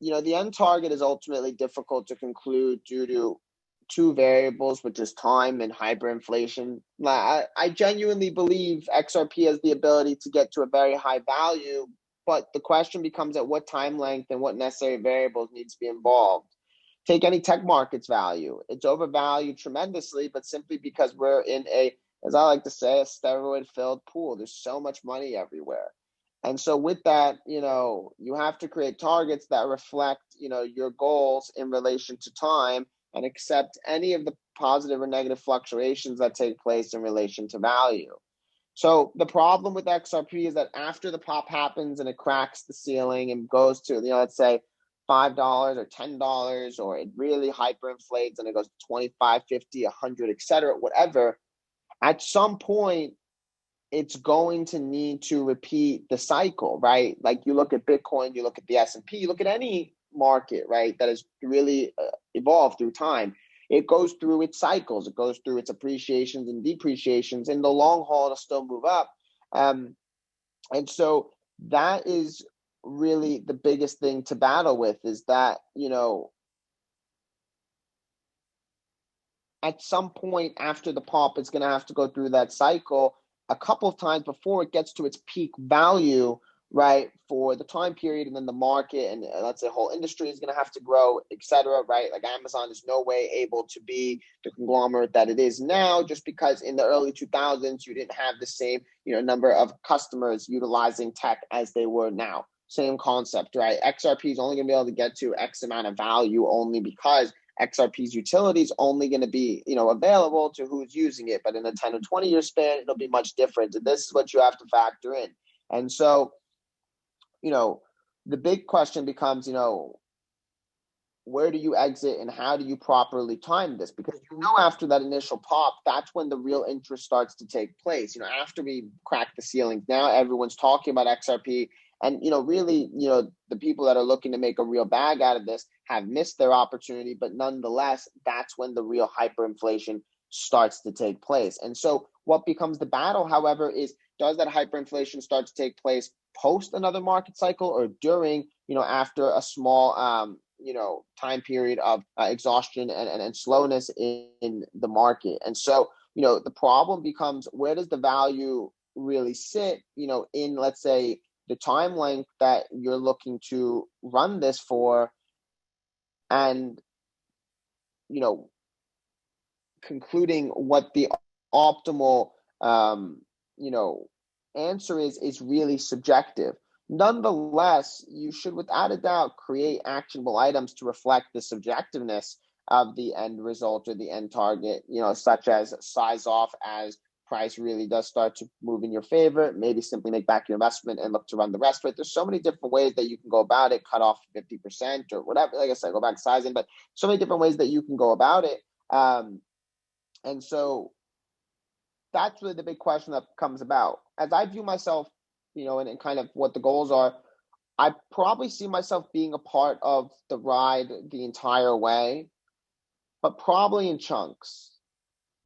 the end target is ultimately difficult to conclude due to two variables, which is time and hyperinflation. I genuinely believe XRP has the ability to get to a very high value, but the question becomes at what time length and what necessary variables need to be involved. Take any tech markets value. It's overvalued tremendously, but simply because we're in a, as I like to say, a steroid-filled pool. There's so much money everywhere. And so with that, you have to create targets that reflect, your goals in relation to time and accept any of the positive or negative fluctuations that take place in relation to value. So the problem with XRP is that after the pop happens and it cracks the ceiling and goes to, let's say $5 or $10, or it really hyperinflates and it goes to 25, 50, 100, etc., whatever, at some point, it's going to need to repeat the cycle, right? Like you look at Bitcoin, you look at the S&P, you look at any market, right, that has really evolved through time. It goes through its cycles. It goes through its appreciations and depreciations. In the long haul, it'll still move up. And so that is really the biggest thing to battle with, is that, at some point after the pop, it's going to have to go through that cycle a couple of times before it gets to its peak value, right, for the time period, and then the market and let's say the whole industry is going to have to grow, etc., right? Like Amazon is no way able to be the conglomerate that it is now, just because in the early 2000s you didn't have the same number of customers utilizing tech as they were now. Same concept, right? XRP is only going to be able to get to X amount of value only because XRP's utility is only going to be, available to who's using it. But in a 10 or 20-year span, it'll be much different. And this is what you have to factor in. And so, the big question becomes, where do you exit and how do you properly time this? Because after that initial pop, that's when the real interest starts to take place. After we crack the ceiling, now everyone's talking about XRP. And, really, the people that are looking to make a real bag out of this have missed their opportunity. But nonetheless, that's when the real hyperinflation starts to take place. And so what becomes the battle, however, is does that hyperinflation start to take place post another market cycle or during, after a small, time period of exhaustion and slowness in the market? And so, the problem becomes, where does the value really sit, in, let's say, the time length that you're looking to run this for, and, concluding what the optimal, answer is really subjective. Nonetheless, you should, without a doubt, create actionable items to reflect the subjectiveness of the end result or the end target, such as size off as price really does start to move in your favor, maybe simply make back your investment and look to run the rest of it. There's so many different ways that you can go about it, cut off 50% or whatever. Like I said, go back to sizing, but so many different ways that you can go about it. And so that's really the big question that comes about. As I view myself, and kind of what the goals are, I probably see myself being a part of the ride the entire way, but probably in chunks.